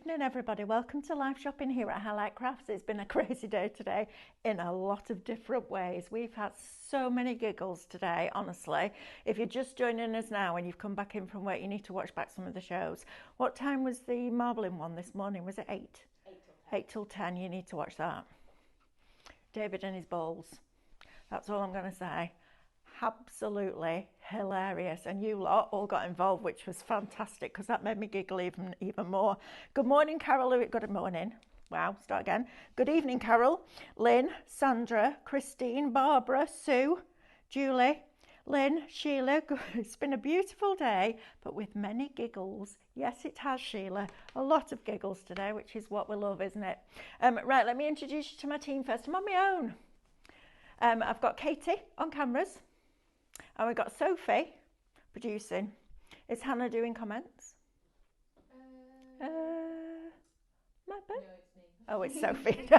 evening, everybody. Welcome to live shopping here at Highlight Crafts. It's been a crazy day today in a lot of different ways. We've had so many giggles today, honestly. If you're just joining us now and you've come back in from work, you need to watch back some of the shows. What time was the marbling one this morning? Was it 8? 8 till 10. You need to watch that. David and his balls. That's all I'm going to say. Absolutely hilarious, and you lot all got involved, which was fantastic because that made me giggle even more. Good morning, Carol. Good morning. Wow, start again. Good evening, Carol, Lynn, Sandra, Christine, Barbara, Sue, Julie, Lynn, Sheila. It's been a beautiful day, but with many giggles. Yes, it has, Sheila. A lot of giggles today, which is what we love, isn't it? Right, let me introduce you to my team first. I'm on my own. I've got Katie on cameras. And we've got Sophie producing. Is Hannah doing comments? My bad. No, it's me. Oh, it's Sophie.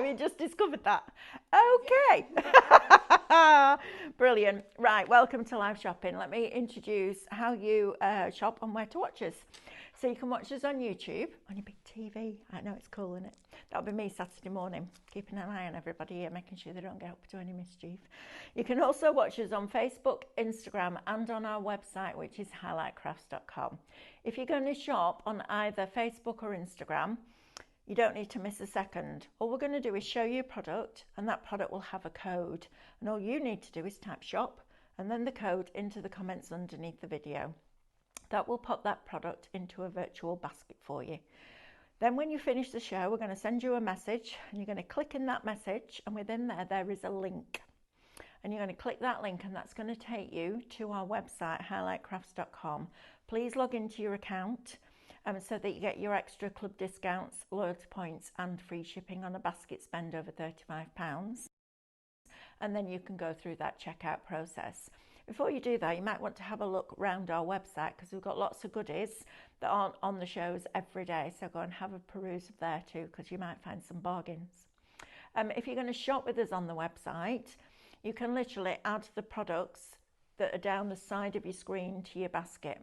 We just discovered that. Okay. Brilliant. Right, welcome to live shopping. Let me introduce how you shop and where to watch us. So you can watch us on YouTube, on your big TV. I know it's cool, isn't it? That'll be me Saturday morning, keeping an eye on everybody here, making sure they don't get up to any mischief. You can also watch us on Facebook, Instagram, and on our website, which is highlightcrafts.com. If you're going to shop on either Facebook or Instagram, you don't need to miss a second. All we're going to do is show you a product, and that product will have a code. And all you need to do is type shop and then the code into the comments underneath the video. That will pop that product into a virtual basket for you. Then when you finish the show, we're going to send you a message, and you're going to click in that message, and within there is a link. And you're going to click that link, and that's going to take you to our website, highlightcrafts.com. Please log into your account so that you get your extra club discounts, loyalty points, and free shipping on a basket spend over £35. And then you can go through that checkout process. Before you do that, you might want to have a look around our website because we've got lots of goodies that aren't on the shows every day. So go and have a peruse of there too, because you might find some bargains. If you're going to shop with us on the website, you can literally add the products that are down the side of your screen to your basket.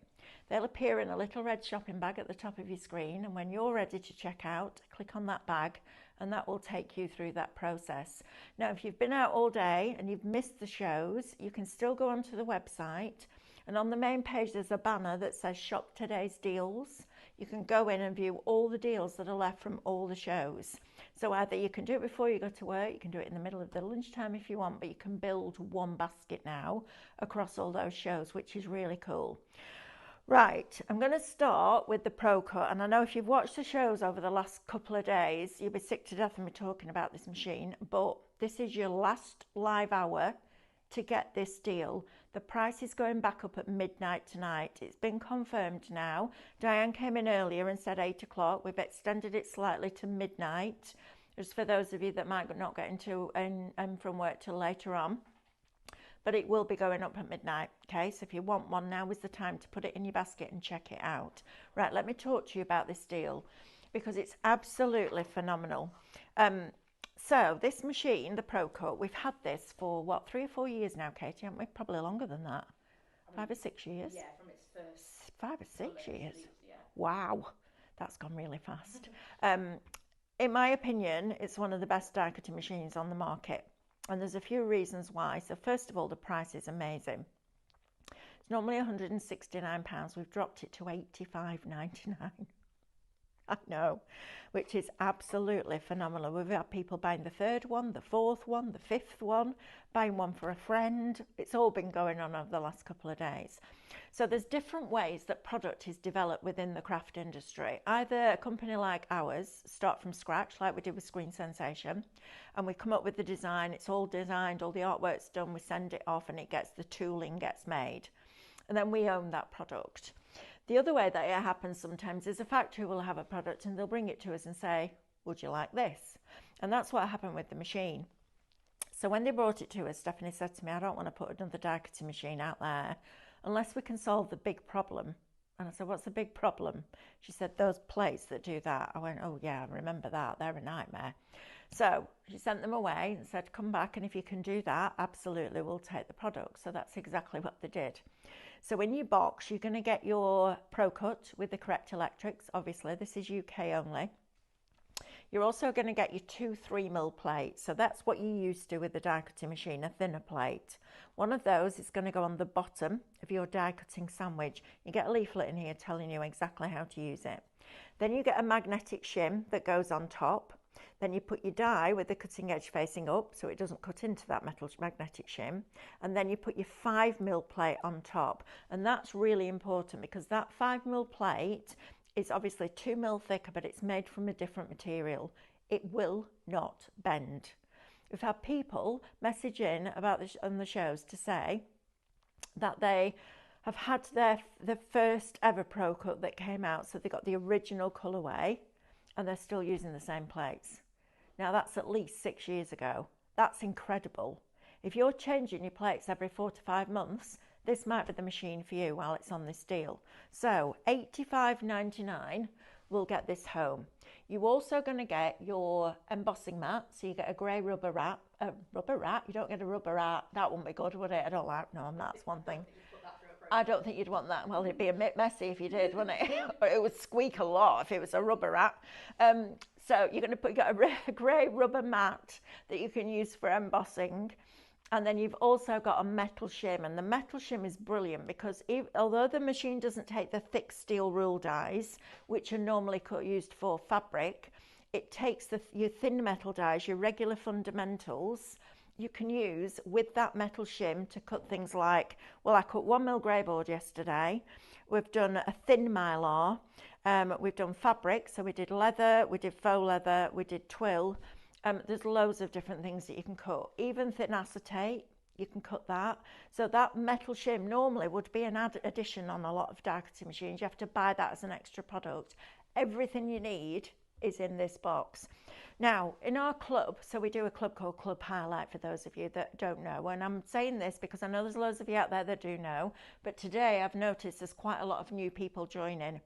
They'll appear in a little red shopping bag at the top of your screen, and when you're ready to check out, click on that bag and that will take you through that process. Now, if you've been out all day and you've missed the shows, you can still go onto the website, and on the main page there's a banner that says shop today's deals. You can go in and view all the deals that are left from all the shows. So either you can do it before you go to work, you can do it in the middle of the lunchtime if you want, but you can build one basket now across all those shows, which is really cool. Right, I'm going to start with the Pro Cut, and I know if you've watched the shows over the last couple of days, you'll be sick to death of me talking about this machine, but this is your last live hour to get this deal. The price is going back up at midnight tonight. It's been confirmed now. Diane came in earlier and said 8 o'clock. We've extended it slightly to midnight, just for those of you that might not get into from work till later on. But it will be going up at midnight, okay? So if you want one, now is the time to put it in your basket and check it out. Right, let me talk to you about this deal because it's absolutely phenomenal. So this machine, the Pro Cut, we've had this for, what, 3 or 4 years now, Katie, haven't we? Probably longer than that. 5 or 6 years? Yeah, from its first 5 or 6 years? Release, yeah. Wow, that's gone really fast. In my opinion, it's one of the best die cutting machines on the market. And there's a few reasons why. So first of all, the price is amazing. It's normally £169. We've dropped it to £85.99. I know, which is absolutely phenomenal. We've had people buying the 3rd one, the 4th one, the 5th one, buying one for a friend. It's all been going on over the last couple of days. So there's different ways that product is developed within the craft industry. Either a company like ours start from scratch, like we did with Screen Sensation, and we come up with the design. It's all designed, all the artwork's done. We send it off, and the tooling gets made, and then we own that product. The other way that it happens sometimes is a factory will have a product and they'll bring it to us and say, would you like this? And that's what happened with the machine. So when they brought it to us, Stephanie said to me, I don't want to put another die cutting machine out there unless we can solve the big problem And I said, what's the big problem? She said, those plates that do that. I went, oh yeah, I remember that. They're a nightmare. So she sent them away and said, come back, and if you can do that, absolutely, we'll take the product. So that's exactly what they did. So in your box, you're going to get your Pro-Cut with the correct electrics. Obviously, this is UK only. You're also going to get your 2 3mm plates. So that's what you used to with the die cutting machine, a thinner plate. One of those is going to go on the bottom of your die cutting sandwich. You get a leaflet in here telling you exactly how to use it. Then you get a magnetic shim that goes on top. Then you put your die with the cutting edge facing up so it doesn't cut into that metal magnetic shim. And then you put your 5mm plate on top. And that's really important because that 5mm plate is obviously 2mm thicker, but it's made from a different material. It will not bend. We've had people message in about this on the shows to say that they have had the first ever Pro-Cut that came out, so they got the original colourway, and they're still using the same plates. Now that's at least 6 years ago. That's incredible. If you're changing your plates every 4 to 5 months, this might be the machine for you while it's on this deal. So $85.99 will get this home. You're also going to get your embossing mat. So you get a grey rubber rat. Rubber rat? You don't get a rubber rat. That wouldn't be good, would it? I don't like, no, that's one thing. I don't think you'd want that. Well, it'd be a bit messy if you did, wouldn't it? Or it would squeak a lot if it was a rubber rat. So you're going to get a grey rubber mat that you can use for embossing. And then you've also got a metal shim, and the metal shim is brilliant because although the machine doesn't take the thick steel rule dies, which are normally used for fabric, it takes your thin metal dies, your regular fundamentals, you can use with that metal shim to cut things like, well, I cut 1mm grey board yesterday. We've done a thin mylar. We've done fabric, so we did leather, we did faux leather, we did twill. There's loads of different things that you can cut. Even thin acetate, you can cut that. So that metal shim normally would be an addition on a lot of die cutting machines. You have to buy that as an extra product. Everything you need is in this box. Now, in our club, so we do a club called Club Highlight for those of you that don't know. And I'm saying this because I know there's loads of you out there that do know. But today I've noticed there's quite a lot of new people joining.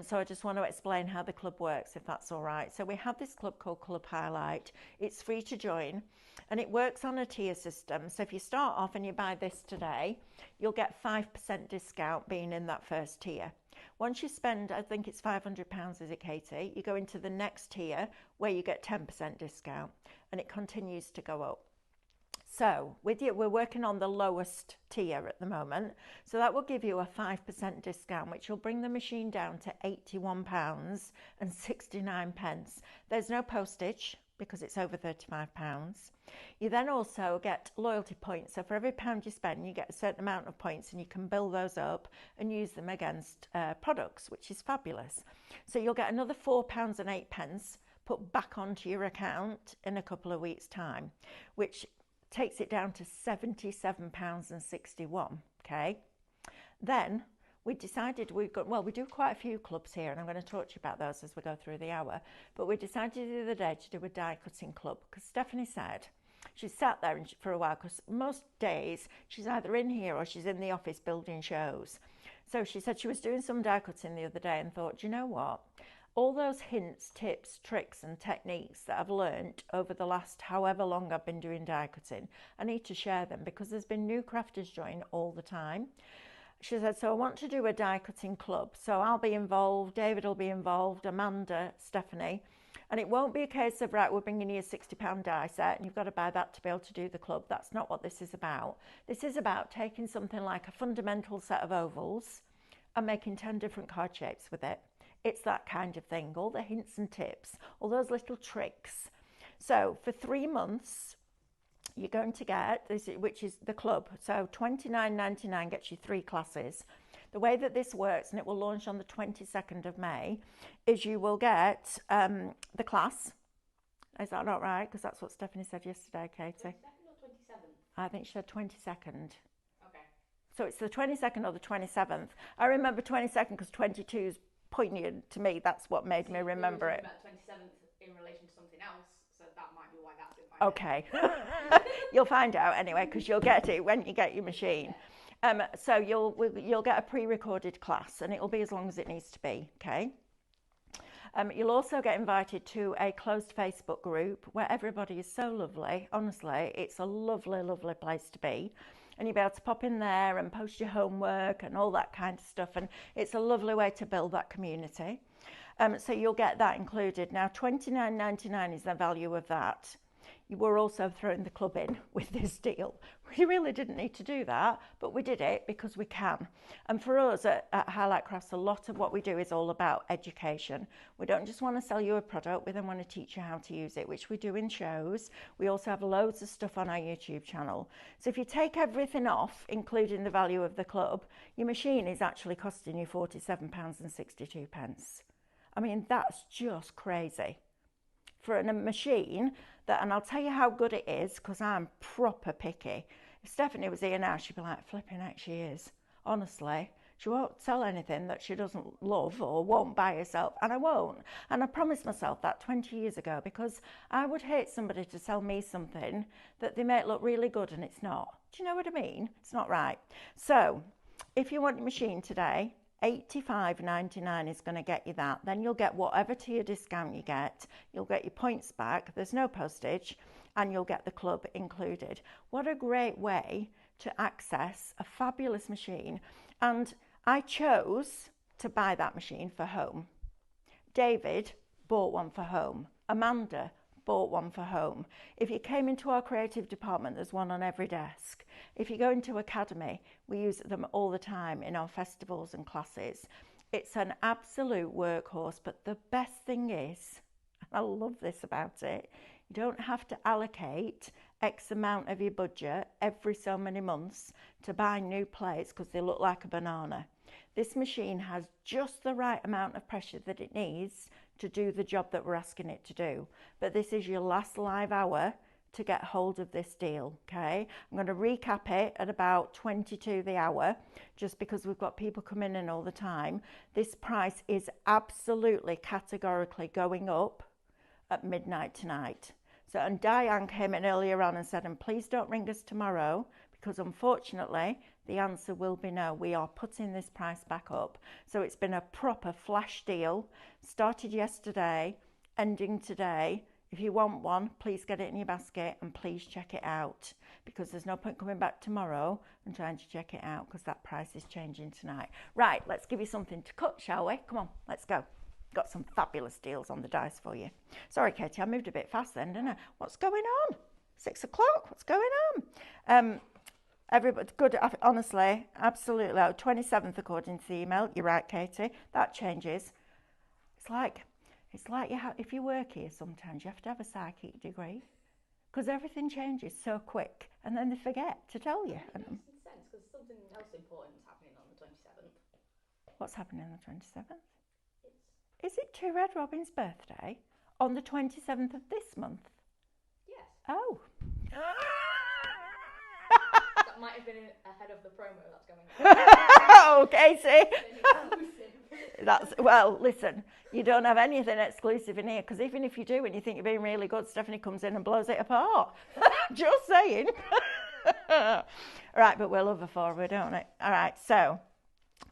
So I just want to explain how the club works, if that's all right. So we have this club called Club Highlight. It's free to join, and it works on a tier system. So if you start off and you buy this today, you'll get 5% discount being in that first tier. Once you spend, I think it's £500, is it, Katie? You go into the next tier where you get 10% discount, and it continues to go up. So with you, we're working on the lowest tier at the moment. So that will give you a 5% discount, which will bring the machine down to £81.69. There's no postage because it's over £35. You then also get loyalty points. So for every pound you spend, you get a certain amount of points, and you can build those up and use them against products, which is fabulous. So you'll get another £4.08 put back onto your account in a couple of weeks' time, which takes it down to £77.61. Okay. Then we decided we do quite a few clubs here, and I'm going to talk to you about those as we go through the hour. But we decided the other day to do a die cutting club because Stephanie said she sat there for a while because most days she's either in here or she's in the office building shows. So she said she was doing some die cutting the other day and thought, you know what? All those hints, tips, tricks and techniques that I've learnt over the last however long I've been doing die cutting, I need to share them because there's been new crafters join all the time. She said, so I want to do a die cutting club. So I'll be involved, David will be involved, Amanda, Stephanie. And it won't be a case of, right, we're bringing you a £60 die set and you've got to buy that to be able to do the club. That's not what this is about. This is about taking something like a fundamental set of ovals and making 10 different card shapes with it. It's that kind of thing, all the hints and tips, all those little tricks. So for 3 months, you're going to get this, which is the club. So $29.99 gets you 3 classes. The way that this works, and it will launch on the 22nd of May, is you will get the class. Is that not right? Because that's what Stephanie said yesterday, Katie. 22nd or 27th? I think she said 22nd. Okay. So it's the 22nd or the 27th. I remember 22nd because 22 is poignant to me. That's what made me remember it. About 27th in relation to something else, so that might be why that's in my Okay. You'll find out anyway because you'll get it when you get your machine. So you'll get a pre-recorded class, and it'll be as long as it needs to be, okay? You'll also get invited to a closed Facebook group where everybody is so lovely. Honestly, it's a lovely, lovely place to be. And you'll be able to pop in there and post your homework and all that kind of stuff. And it's a lovely way to build that community. So you'll get that included. Now, $29.99 is the value of that. We're also throwing the club in with this deal. We really didn't need to do that, but we did it because we can. And for us at Highlight Crafts, a lot of what we do is all about education. We don't just want to sell you a product, we then want to teach you how to use it, which we do in shows. We also have loads of stuff on our YouTube channel. So if you take everything off, including the value of the club, your machine is actually costing you £47.62. I mean, that's just crazy. For a machine that, and I'll tell you how good it is because I'm proper picky. If Stephanie was here now, she'd be like, flipping heck, she is. Honestly, she won't sell anything that she doesn't love or won't buy herself, and I won't. And I promised myself that 20 years ago because I would hate somebody to sell me something that they make look really good and it's not. Do you know what I mean? It's not right. So if you want your machine today, $85.99 is going to get you that. Then you'll get whatever tier discount you get. You'll get your points back. There's no postage, and you'll get the club included. What a great way to access a fabulous machine. And I chose to buy that machine for home. David bought one for home. Amanda bought one for home. If you came into our creative department, there's one on every desk. If you go into Academy, we use them all the time in our festivals and classes. It's an absolute workhorse, but the best thing is, and I love this about it, you don't have to allocate X amount of your budget every so many months to buy new plates because they look like a banana. This machine has just the right amount of pressure that it needs to do the job that we're asking it to do. But this is your last live hour to get hold of this deal, okay? I'm going to recap it at about 22 the hour, just because we've got people coming in all the time. This price is absolutely categorically going up at midnight tonight. So, and Diane came in earlier on and said, and please don't ring us tomorrow, because unfortunately the answer will be no. We are putting this price back up. So it's been a proper flash deal. Started yesterday, ending today. If you want one, please get it in your basket and please check it out, because there's no point coming back tomorrow and trying to check it out because that price is changing tonight. Right, let's give you something to cut, shall we? Come on, let's go. Got some fabulous deals on the dice for you. Sorry, Katie, I moved a bit fast then, didn't I? What's going on? 6 o'clock, what's going on? Everybody, good, honestly, absolutely. 27th according to the email. You're right, Katie. That changes. It's like if you work here sometimes, you have to have a psychic degree because everything changes so quick and then they forget to tell you. It makes sense because something else important is happening on the 27th. What's happening on the 27th? Is it to Red Robin's birthday on the 27th of this month? Yes. Oh. That might have been ahead of the promo that's going on. Oh, Katie. That's, well, listen, you don't have anything exclusive in here, because even if you do and you think you're being really good, Stephanie comes in and blows it apart. Just saying. Right, but we'll love her for her, don't we? All right, so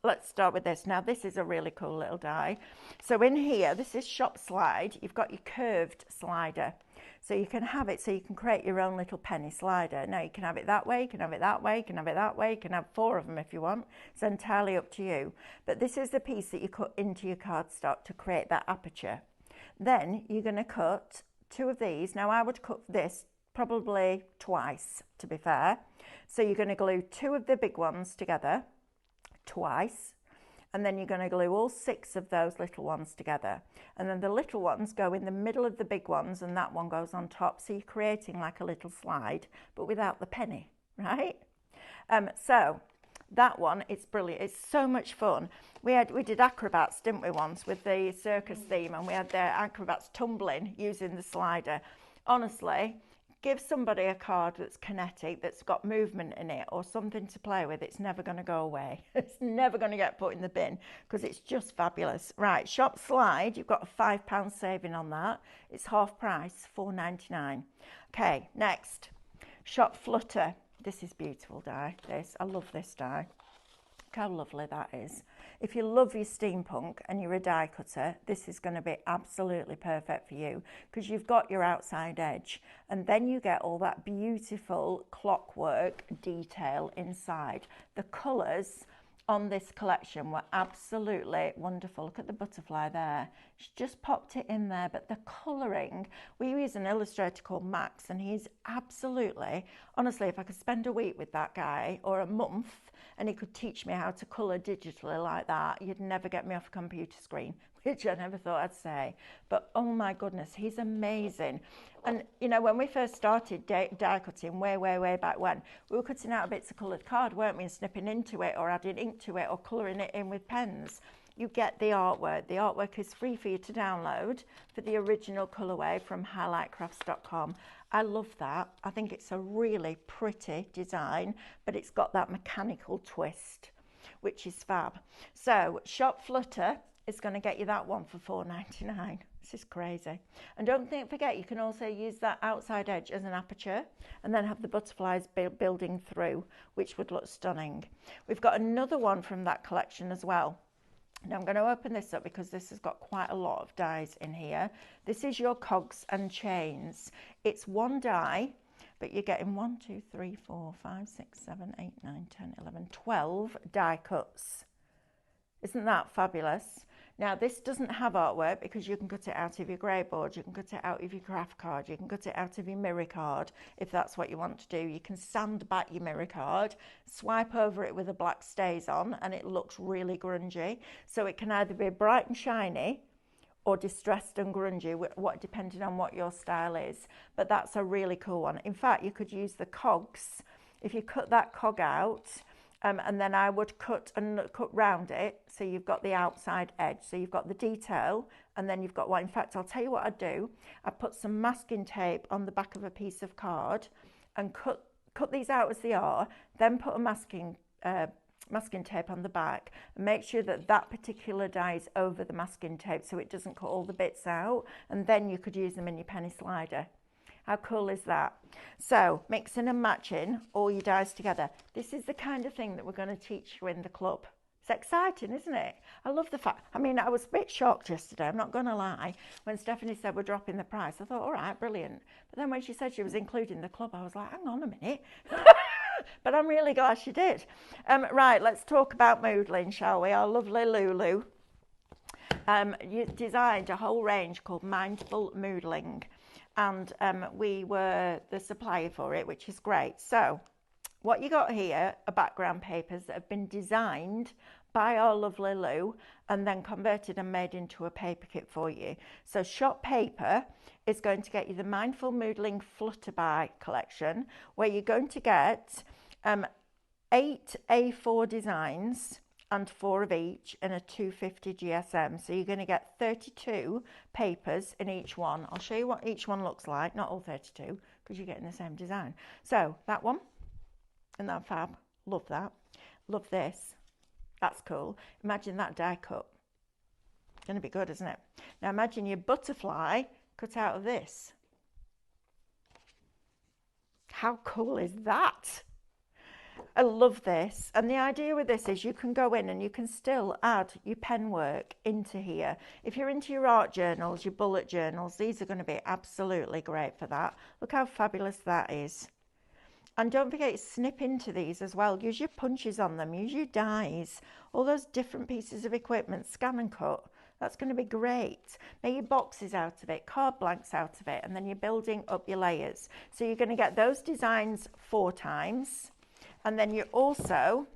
let's start with this. Now, this is a really cool little die. So in here, this is Shop Slide. You've got your curved slider. So you can have it so you can create your own little penny slider. Now you can have it that way, you can have it that way, you can have it that way, you can have 4 of them if you want. It's entirely up to you. But this is the piece that you cut into your cardstock to create that aperture. Then you're going to cut 2 of these. Now I would cut this probably twice, to be fair. So you're going to glue 2 of the big ones together twice. And then you're going to glue all 6 of those little ones together. And then the little ones go in the middle of the big ones and that one goes on top. So you're creating like a little slide, but without the penny, right? So that one, it's brilliant. It's so much fun. We did acrobats, didn't we, once with the circus theme, and we had the acrobats tumbling using the slider. Honestly, give somebody a card that's kinetic, that's got movement in it or something to play with. It's never going to go away. It's never going to get put in the bin because it's just fabulous. Right, Shop Slide, you've got a £5 saving on that. It's half price, $4.99. Okay, next, Shop Flutter. This is beautiful die, this. I love this die. Look how lovely that is. If you love your steampunk and you're a die cutter, this is going to be absolutely perfect for you because you've got your outside edge and then you get all that beautiful clockwork detail inside. The colours on this collection were absolutely wonderful. Look at the butterfly there. She just popped it in there, but the colouring, we use an illustrator called Max and he's absolutely, honestly, if I could spend a week with that guy or a month and he could teach me how to colour digitally like that, you'd never get me off a computer screen, which I never thought I'd say. But oh my goodness, he's amazing. And you know, when we first started die cutting way back when, we were cutting out bits of coloured card, weren't we, and snipping into it or adding ink to it or colouring it in with pens. You get the artwork. The artwork is free for you to download for the original colourway from highlightcrafts.com. I love that. I think it's a really pretty design, but it's got that mechanical twist, which is fab. So Shop Flutter is going to get you that one for $4.99. This is crazy. And don't forget, you can also use that outside edge as an aperture and then have the butterflies building through, which would look stunning. We've got another one from that collection as well. Now I'm going to open this up because this has got quite a lot of dies in here. This is your cogs and chains. It's one die, but you're getting 1, 2, 3, 4, 5, 6, 7, 8, 9, 10, 11, 12 die cuts. Isn't that fabulous? Now this doesn't have artwork because you can cut it out of your grey board, you can cut it out of your craft card, you can cut it out of your mirror card if that's what you want to do. You can sand back your mirror card, swipe over it with a black StazOn and it looks really grungy. So it can either be bright and shiny or distressed and grungy, depending on what your style is. But that's a really cool one. In fact, you could use the cogs. If you cut that cog out, and then I would cut round it so you've got the outside edge, so you've got the detail and then you've got what. In fact, I'll tell you what I'd do. I'd put some masking tape on the back of a piece of card and cut these out as they are, then put a masking tape on the back and make sure that that particular die is over the masking tape so it doesn't cut all the bits out, and then you could use them in your penny slider. How cool is that? So mixing and matching all your dies together. This is the kind of thing that we're going to teach you in the club. It's exciting, isn't it? I love the fact, I mean, I was a bit shocked yesterday, I'm not going to lie. When Stephanie said we're dropping the price, I thought, all right, brilliant. But then when she said she was including the club, I was like, hang on a minute. But I'm really glad she did. Right, let's talk about Moodling, shall we? Our lovely Lulu. You designed a whole range called Mindful Moodling. And we were the supplier for it, which is great. So what you got here are background papers that have been designed by our lovely Lou and then converted and made into a paper kit for you. So Shop Paper is going to get you the Mindful Moodling Flutterby collection, where you're going to get 8 A4 designs and 4 of each in a 250 GSM. So you're going to get 32 papers in each one. I'll show you what each one looks like, not all 32, because you're getting the same design. So that one, and that fab, love that. Love this, that's cool. Imagine that die cut. It's going to be good, isn't it? Now imagine your butterfly cut out of this. How cool is that? I love this, and the idea with this is you can go in and you can still add your pen work into here. If you're into your art journals, your bullet journals, these are going to be absolutely great for that. Look how fabulous that is. And don't forget to snip into these as well. Use your punches on them, use your dies, all those different pieces of equipment, scan and cut. That's going to be great. Make your boxes out of it, card blanks out of it, and then you're building up your layers. So you're going to get those designs 4 times. And then you're also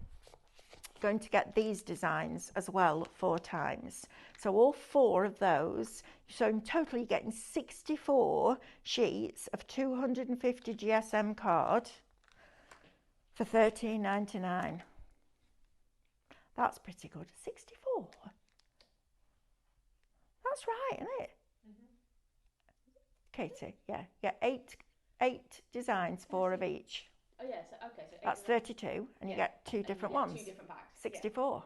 going to get these designs as well 4 times. So all 4 of those. So in total you're getting 64 sheets of 250 GSM card for $13.99. That's pretty good. 64. That's right, isn't it? Katie, yeah. 8 designs, 4 of each. Oh yeah, so okay, so that's 32, and you get 2 different ones. 2 different packs. 64. I'll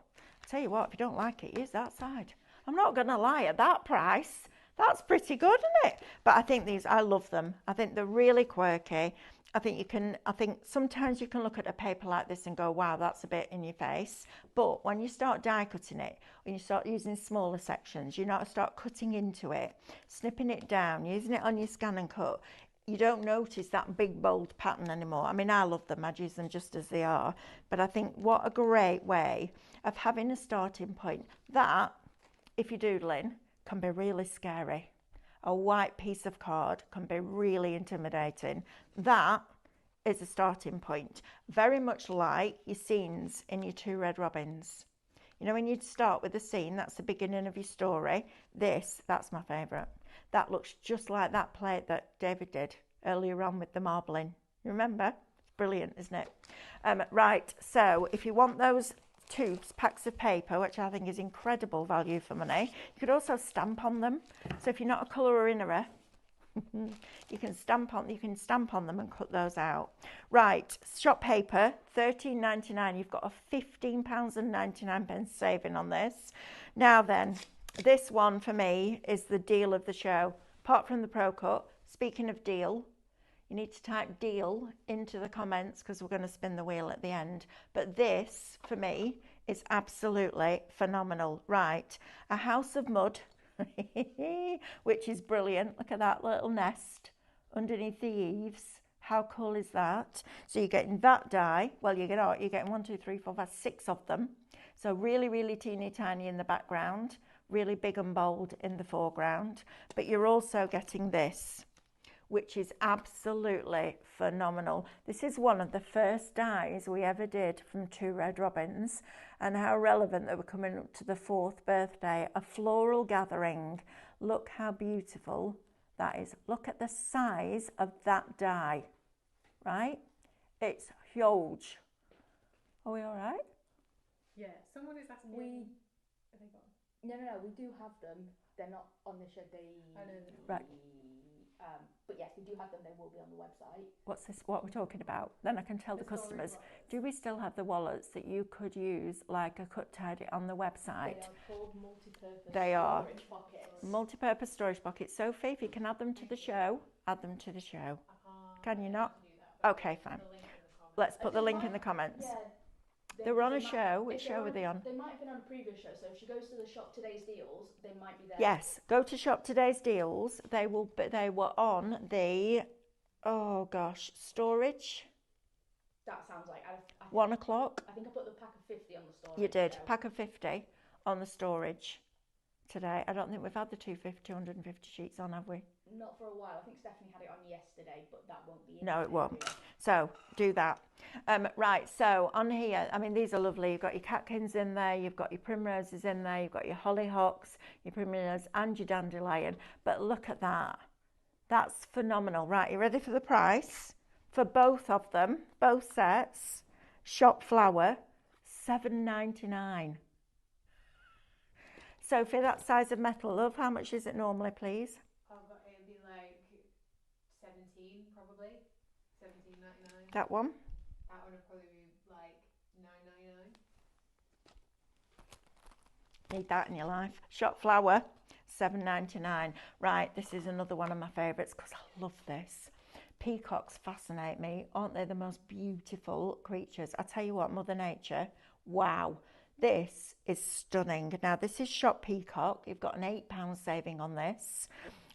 tell you what, if you don't like it, use that side. I'm not going to lie, at that price, That's pretty good, isn't it? But I think these, I love them. I think they're really quirky. I think sometimes you can look at a paper like this and go, wow, that's a bit in your face. But when you start die cutting it, when you start using smaller sections, you know, start cutting into it, snipping it down, using it on your scan and cut, you don't notice that big bold pattern anymore. I mean, I love them, I'd use them just as they are. But I think what a great way of having a starting point. That, if you're doodling, can be really scary. A white piece of card can be really intimidating. That is a starting point. Very much like your scenes in your Two Red Robins. You know, when you start with a scene, that's the beginning of your story. That's my favourite. That looks just like that plate that David did earlier on with the marbling. You remember? It's brilliant, isn't it? Right, so if you want those two packs of paper, which I think is incredible value for money, you could also stamp on them. So if you're not a colourer-innerer, you can stamp on them and cut those out. Right, shop paper, £13.99. You've got a £15.99 saving on this. Now then, this one for me is the deal of the show. Apart from the Pro Cut, speaking of deal, you need to type deal into the comments because we're going to spin the wheel at the end. But this, for me, is absolutely phenomenal. Right, a house of mud, which is brilliant. Look at that little nest underneath the eaves. How cool is that? So you're getting that die. Well, you're getting 1, 2, 3, 4, 5, 6 of them. So really, really teeny tiny in the background, really big and bold in the foreground. But you're also getting this, which is absolutely phenomenal. This is one of the first dies we ever did from Two Red Robins, and how relevant that we're coming up to the 4th birthday. A floral gathering. Look how beautiful that is. Look at the size of that die, right? It's huge. Are we all right? Yeah, someone is asking me. Are they gone? No, we do have them. They're not on the shed. I know them. Right. But yes, we do have them. They will be on the website. What's this? What we're talking about? Then I can tell the customers. Do we still have the wallets that you could use like a cut tidy on the website? They are called multi-purpose They are. storage pockets. Multi-purpose storage pockets. Sophie, if you can add them to the show, add them to the show. Can you not? Okay, fine. Let's put the link in the comments. Yeah. They were on a show. Which show were they on? They might have been on a previous show. So if she goes to the Shop Today's Deals, they might be there. Yes, go to Shop Today's Deals. They were on the, oh gosh, storage. That sounds like 1 o'clock. I think I put the pack of 50 on the storage. You did. So. Pack of 50 on the storage today. I don't think we've had the 250 sheets on, have we? Not for a while. I think Stephanie had it on yesterday, but that won't be in. No, it won't. So do that. Right, so on here, I mean, these are lovely. You've got your catkins in there, you've got your primroses in there, you've got your hollyhocks, your primrose and your dandelion. But look at that. That's phenomenal. Right, you ready for the price? For both of them, both sets, shop flower, $7.99. Sophie, that size of metal, love, how much is it normally, please? It'd be like 17, probably. 17.99. That one? That one would probably be like 9.99. Need that in your life. Shop flower, $7.99. Right, this is another one of my favourites because I love this. Peacocks fascinate me. Aren't they the most beautiful creatures? I tell you what, Mother Nature, wow. This is stunning. Now, this is Shop Peacock. You've got an £8 saving on this.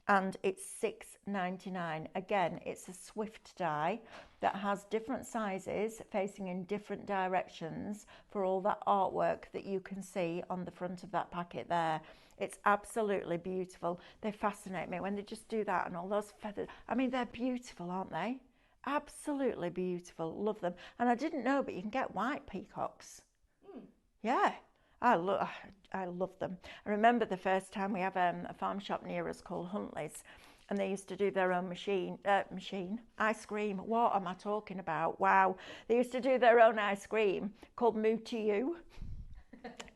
And it's $6.99. Again, it's a Swift die that has different sizes facing in different directions for all that artwork that you can see on the front of that packet there. It's absolutely beautiful. They fascinate me when they just do that and all those feathers. I mean, they're beautiful, aren't they? Absolutely beautiful. Love them. And I didn't know, but you can get white peacocks. Yeah. I love them. I remember the first time we have a farm shop near us called Huntley's, and they used to do their own ice cream. What am I talking about? Wow. They used to do their own ice cream called Moo to You,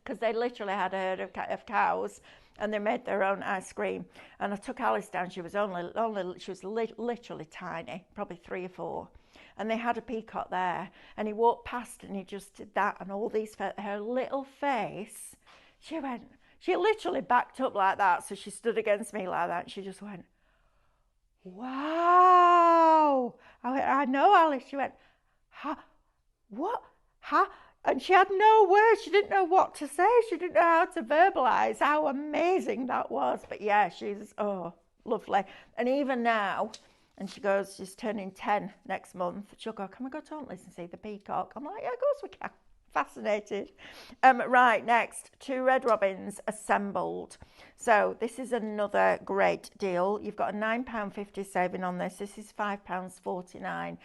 because they literally had a herd of cows, and they made their own ice cream. And I took Alice down. She was literally tiny, probably 3 or 4. And they had a peacock there, and he walked past and he just did that, and all these, her little face, she She literally backed up like that. So she stood against me like that. And she just went, wow. I went, I know, Alice. She went, ha, what? Ha? And she had no words. She didn't know what to say. She didn't know how to verbalise how amazing that was. But yeah, she's, oh, lovely. And even now, and she goes, she's turning 10 next month. She'll go, can we go to Huntleys and see the peacock? I'm like, yeah, of course we can. Fascinated. Right, next, 2 red robins assembled. So this is another great deal. You've got a £9.50 saving on this. This is £5.49.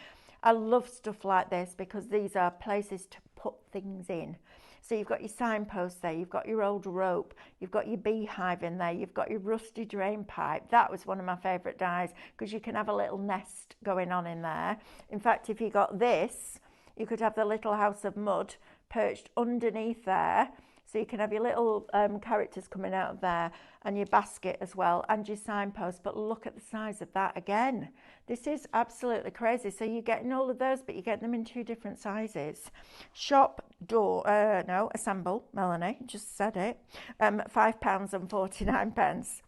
I love stuff like this because these are places to put things in. So you've got your signpost there, you've got your old rope, you've got your beehive in there, you've got your rusty drain pipe. That was one of my favourite dies because you can have a little nest going on in there. In fact, if you got this, you could have the little house of mud perched underneath there. So you can have your little characters coming out of there and your basket as well and your signpost. But look at the size of that again. This is absolutely crazy. So you're getting all of those, but you get them in 2 different sizes. Assemble, Melanie, just said it. £5.49.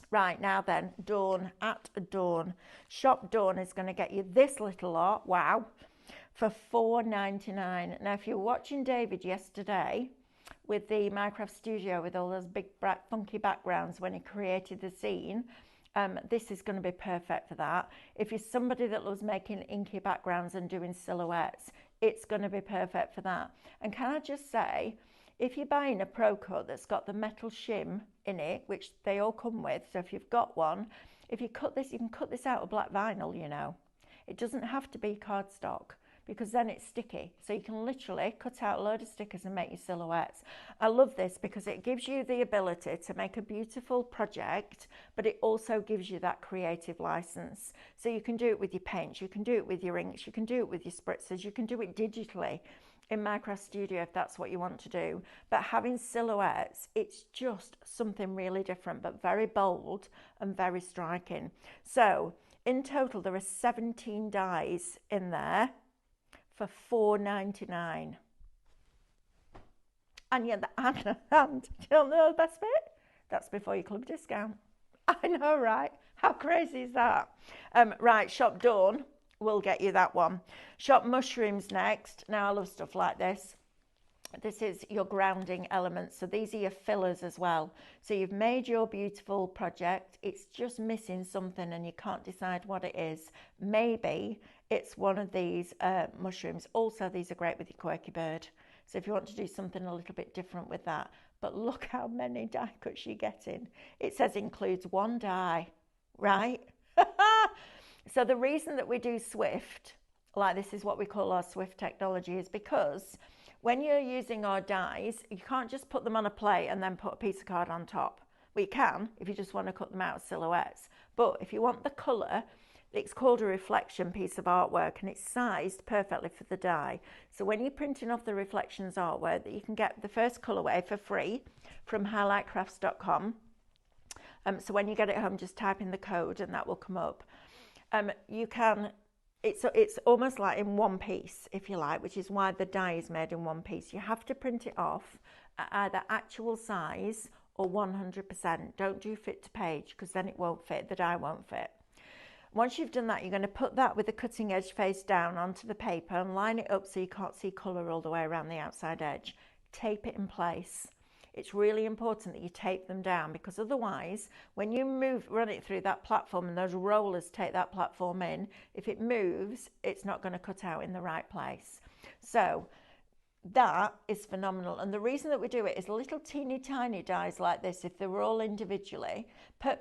Right, now then, Dawn, at Dawn. Shop Dawn is going to get you this little lot, wow, for $4.99. Now, if you're watching David yesterday, with the Minecraft Studio with all those big bright funky backgrounds when he created the scene, this is going to be perfect for that. If you're somebody that loves making inky backgrounds and doing silhouettes, it's going to be perfect for that. And can I just say, if you're buying a Pro Cut that's got the metal shim in it, which they all come with, so if you've got one, if you cut this, you can cut this out of black vinyl, you know. It doesn't have to be cardstock, because then it's sticky. So you can literally cut out a load of stickers and make your silhouettes. I love this because it gives you the ability to make a beautiful project, but it also gives you that creative license. So you can do it with your paints, you can do it with your inks, you can do it with your spritzers, you can do it digitally in Minecraft Studio if that's what you want to do. But having silhouettes, it's just something really different, but very bold and very striking. So in total, there are 17 dies in there for $4.99. And yeah, and do you know the best bit? That's before your club discount. I know, right? How crazy is that? Right, Shop Dawn will get you that one. Shop Mushrooms next. Now, I love stuff like this. This is your grounding elements. So these are your fillers as well. So you've made your beautiful project. It's just missing something and you can't decide what it is. Maybe it's one of these mushrooms. Also, these are great with your quirky bird. So if you want to do something a little bit different with that. But look how many die cuts you're getting. It says includes 1 die, right? So the reason that we do Swift, like this is what we call our Swift technology, is because when you're using our dies, you can't just put them on a plate and then put a piece of card on top. Well, you can if you just want to cut them out as silhouettes. But if you want the colour, it's called a reflection piece of artwork and it's sized perfectly for the die. So when you're printing off the reflections artwork, you can get the first colourway for free from highlightcrafts.com. So when you get it home, just type in the code and that will come up. You can, it's almost like in one piece, if you like, which is why the die is made in one piece. You have to print it off at either actual size or 100%. Don't do fit to page because then it won't fit, the die won't fit. Once you've done that, you're going to put that with the cutting edge face down onto the paper and line it up so you can't see colour all the way around the outside edge. Tape it in place. It's really important that you tape them down because otherwise, when you run it through that platform and those rollers take that platform in, if it moves, it's not going to cut out in the right place. So that is phenomenal. And the reason that we do it is little teeny tiny dies like this, if they were all individually,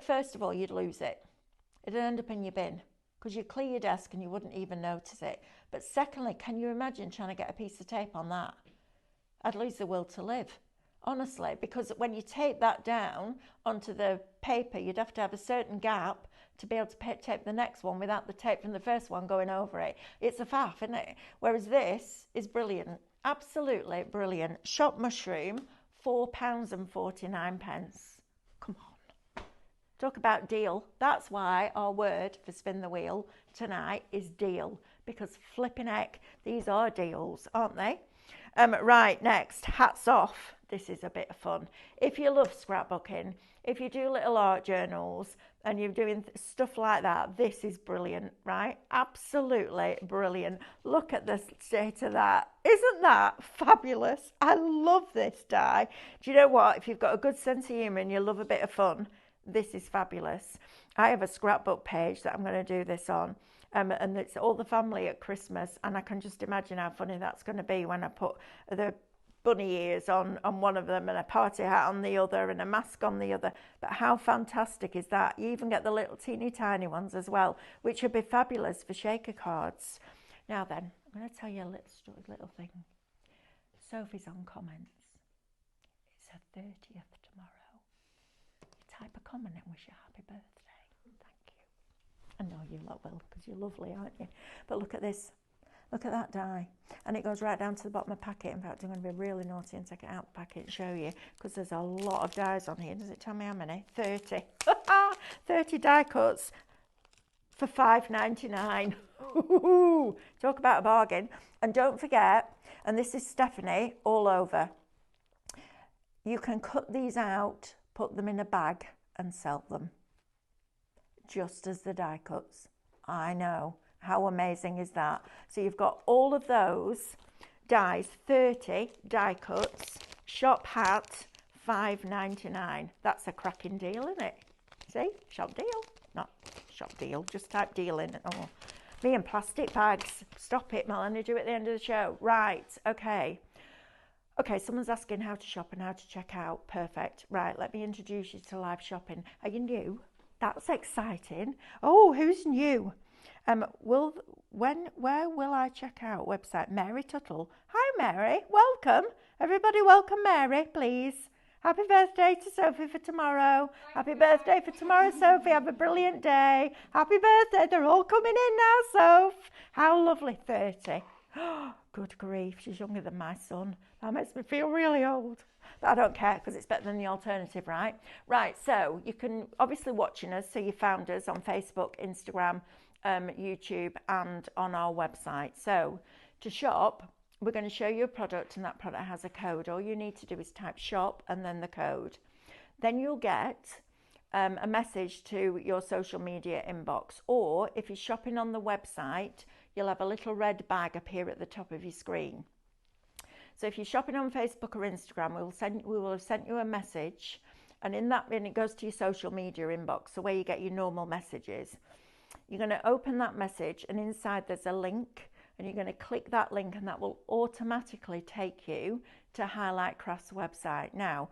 first of all, you'd lose it. It'd end up in your bin because you'd clear your desk and you wouldn't even notice it. But secondly, can you imagine trying to get a piece of tape on that? I'd lose the will to live. Honestly, because when you tape that down onto the paper, you'd have to have a certain gap to be able to tape the next one without the tape from the first one going over it. It's a faff, isn't it? Whereas this is brilliant. Absolutely brilliant. Shop Mushroom, £4.49. Come on. Talk about deal. That's why our word for spin the wheel tonight is deal. because flipping heck, these are deals, aren't they? Right, next, hats off. This is a bit of fun. If you love scrapbooking, if you do little art journals and you're doing stuff like that, this is brilliant, right? Absolutely brilliant. Look at the state of that. Isn't that fabulous? I love this die. Do you know what? If you've got a good sense of humour and you love a bit of fun, this is fabulous. I have a scrapbook page that I'm going to do this on. And it's all the family at Christmas, and I can just imagine how funny that's going to be when I put the bunny ears on one of them and a party hat on the other and a mask on the other. But how fantastic is that? You even get the little teeny tiny ones as well, which would be fabulous for shaker cards. Now then, I'm going to tell you a little thing. Sophie's on comments. It's her 30th tomorrow. Type a comment and wish her happy birthday. I know you lot will, because you're lovely, aren't you? But look at this. Look at that die. And it goes right down to the bottom of the packet. In fact, I'm going to be really naughty and take it out of the packet and show you, because there's a lot of dies on here. Does it tell me how many? 30. 30 die cuts for $5.99. Talk about a bargain. And don't forget, and this is Stephanie all over, you can cut these out, put them in a bag and sell them. Just as the die cuts. I know. How amazing is that? So you've got all of those dies, 30 die cuts, shop hat, $5.99. That's a cracking deal, isn't it? See? Shop deal. Not shop deal. Just type deal in. Oh, me and plastic bags. Stop it, Melanie. Do it at the end of the show. Right. Okay. Okay, someone's asking how to shop and how to check out. Perfect. Right, let me introduce you to live shopping. Are you new? That's exciting. Oh, who's new? Where will I check out? Website, Mary Tuttle. Hi, Mary. Welcome. Everybody welcome Mary, please. Happy birthday to Sophie for tomorrow. Happy birthday for tomorrow, Sophie. Have a brilliant day. Happy birthday. They're all coming in now, Soph. How lovely. 30. Oh, good grief. She's younger than my son. That makes me feel really old. But I don't care, because it's better than the alternative, right? Right, so you can obviously watching us, so you found us on Facebook, Instagram, YouTube, and on our website. So to shop, we're going to show you a product, and that product has a code. All you need to do is type shop and then the code. Then you'll get a message to your social media inbox, or if you're shopping on the website, you'll have a little red bag appear at the top of your screen. So if you're shopping on Facebook or Instagram, we will have sent you a message, and in that, and it goes to your social media inbox, so where you get your normal messages. You're going to open that message, and inside there's a link, and you're going to click that link, and that will automatically take you to Highlight Crafts website. Now,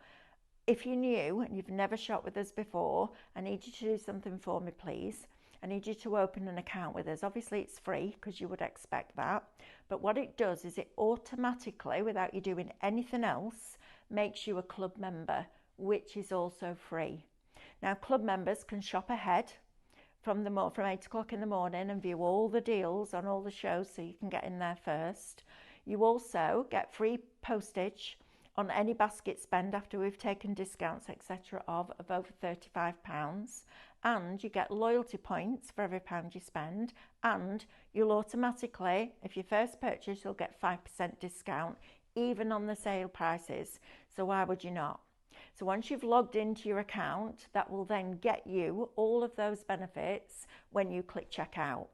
if you're new and you've never shopped with us before, I need you to do something for me, please. I need you to open an account with us. Obviously, it's free, because you would expect that. But what it does is it automatically, without you doing anything else, makes you a club member, which is also free. Now, club members can shop ahead from 8 o'clock in the morning and view all the deals on all the shows, so you can get in there first. You also get free postage on any basket spend after we've taken discounts, etc., of over £35. And you get loyalty points for every pound you spend, and you'll automatically, if you first purchase, you'll get 5% discount even on the sale prices. So why would you not? So once you've logged into your account, that will then get you all of those benefits when you click checkout.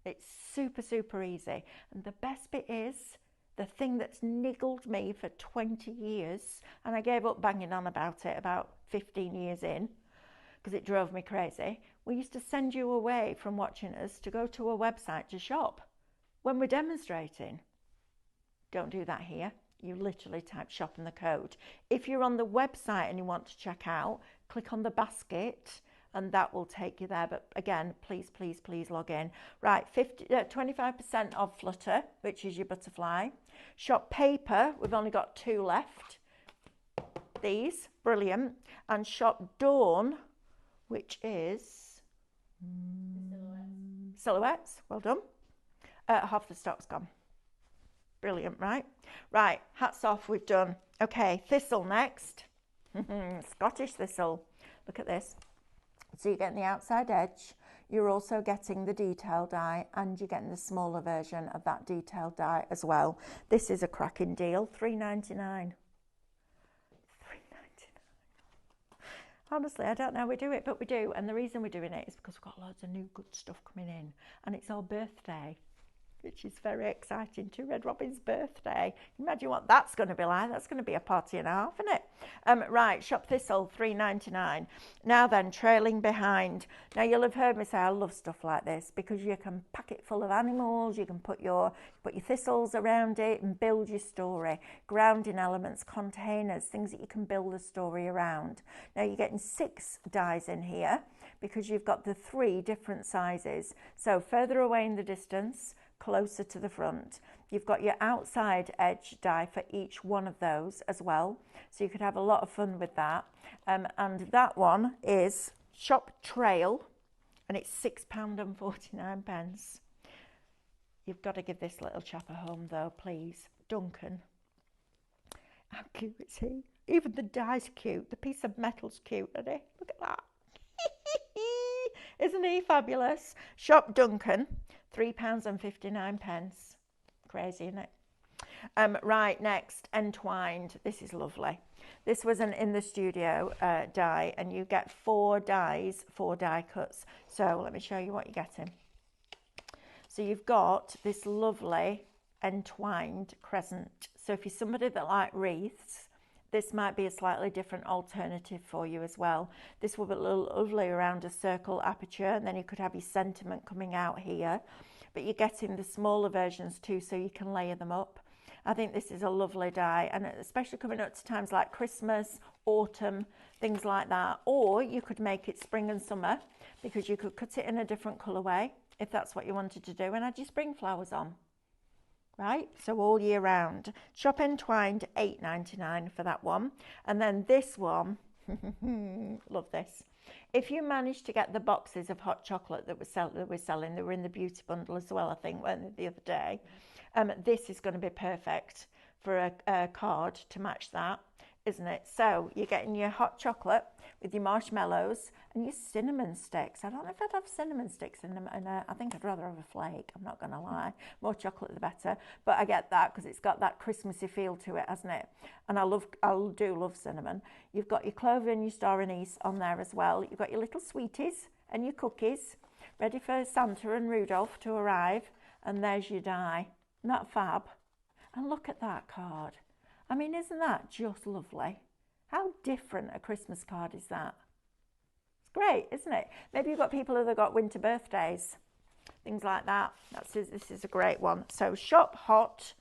It's super, super easy. And the best bit is, the thing that's niggled me for 20 years, and I gave up banging on about it about 15 years in, because it drove me crazy. We used to send you away from watching us to go to a website to shop when we're demonstrating. Don't do that here. You literally type shop and the code. If you're on the website and you want to check out, click on the basket and that will take you there. But again, please, please, please log in. Right, 25% off Flutter, which is your butterfly. Shop paper, we've only got 2 left. These, brilliant. And shop Dawn, which is silhouettes. Well done. Half the stock's gone. Brilliant, right? Right, hats off, we've done. Okay, thistle next. Scottish thistle. Look at this. So you're getting the outside edge. you're also getting the detail die, and you're getting the smaller version of that detailed die as well. This is a cracking deal, $3.99. Honestly, I don't know how we do it, but we do. And the reason we're doing it is because we've got loads of new good stuff coming in. And it's our birthday, which is very exciting too. Red Robin's birthday. Imagine what that's going to be like. That's going to be a party and a half, isn't it? Right, Shop Thistle, $3.99. Now then, trailing behind. Now you'll have heard me say I love stuff like this because you can pack it full of animals. You can put your thistles around it and build your story. Grounding elements, containers, things that you can build the story around. Now you're getting 6 dies in here because you've got the 3 different sizes. So further away in the distance, closer to the front. You've got your outside edge die for each one of those as well. So you could have a lot of fun with that. And that one is Shop Trail, and it's £6.49. You've got to give this little chap a home though, please. Duncan. How cute is he? Even the die's cute. The piece of metal's cute, isn't he? Look at that. Isn't he fabulous? Shop Duncan, £3.59. Crazy, isn't it? Right, next, Entwined. This is lovely. This was an in the studio die, and you get 4 dies, 4 die cuts. So let me show you what you're getting. So you've got this lovely entwined crescent. So if you're somebody that like wreaths, this might be a slightly different alternative for you as well. This will be lovely around a circle aperture, and then you could have your sentiment coming out here. But you're getting the smaller versions too, so you can layer them up. I think this is a lovely die, and especially coming up to times like Christmas, autumn, things like that. Or you could make it spring and summer, because you could cut it in a different colourway if that's what you wanted to do, and add your spring flowers on. Right, so all year round. Shop Entwined, $8.99 for that one. And then this one, love this. If you manage to get the boxes of hot chocolate that we're selling, they were in the beauty bundle as well, I think, weren't they, the other day? This is going to be perfect for a card to match that, isn't it? So you're getting your hot chocolate with your marshmallows and your cinnamon sticks. I don't know if I'd have cinnamon sticks in them, and I think I'd rather have a flake, I'm not going to lie. More chocolate the better, but I get that because it's got that Christmassy feel to it, hasn't it? And I do love cinnamon. You've got your clover and your star anise on there as well. You've got your little sweeties and your cookies ready for Santa and Rudolph to arrive, and there's your die. Isn't that fab? And look at that card. I mean, isn't that just lovely? How different a Christmas card is that? It's great, isn't it? Maybe you've got people who have got winter birthdays, things like that. This is a great one. So Shop Hot,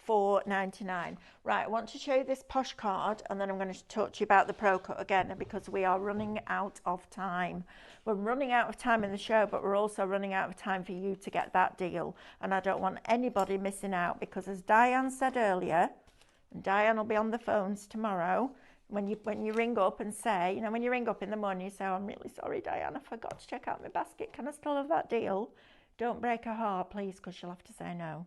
$4.99. Right, I want to show you this posh card, and then I'm going to talk to you about the Pro Cut again, because we are running out of time. We're running out of time in the show, but we're also running out of time for you to get that deal. And I don't want anybody missing out, because as Diane said earlier, and Diane will be on the phones tomorrow, when you ring up and say, when you ring up in the morning, you say, oh, I'm really sorry, Diane, I forgot to check out my basket. Can I still have that deal? Don't break her heart, please, because she'll have to say no.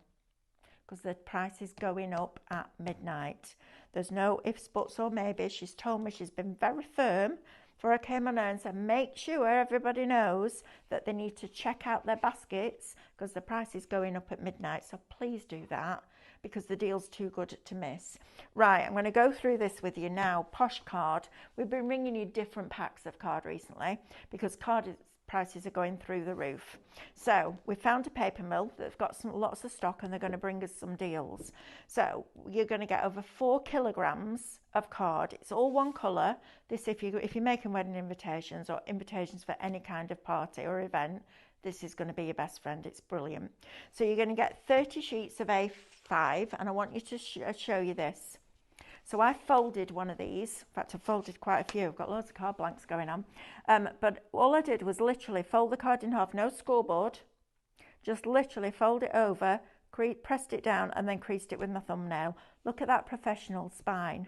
Because the price is going up at midnight. There's no ifs, buts, or maybe. She's told me, she's been very firm before I came on her and said, make sure everybody knows that they need to check out their baskets because the price is going up at midnight. So please do that, because the deal's too good to miss. Right, I'm going to go through this with you now. Posh card. We've been bringing you different packs of card recently because prices are going through the roof. So we found a paper mill that's got lots of stock, and they're going to bring us some deals. So you're going to get over 4 kilograms of card. It's all one colour. This, if you're making wedding invitations or invitations for any kind of party or event, this is going to be your best friend. It's brilliant. So you're going to get 30 sheets of A5, and I want you to show you this. So I folded one of these. In fact, I've folded quite a few. I've got loads of card blanks going on. But all I did was literally fold the card in half, no scoreboard. Just literally fold it over, pressed it down, and then creased it with my thumbnail. Look at that professional spine.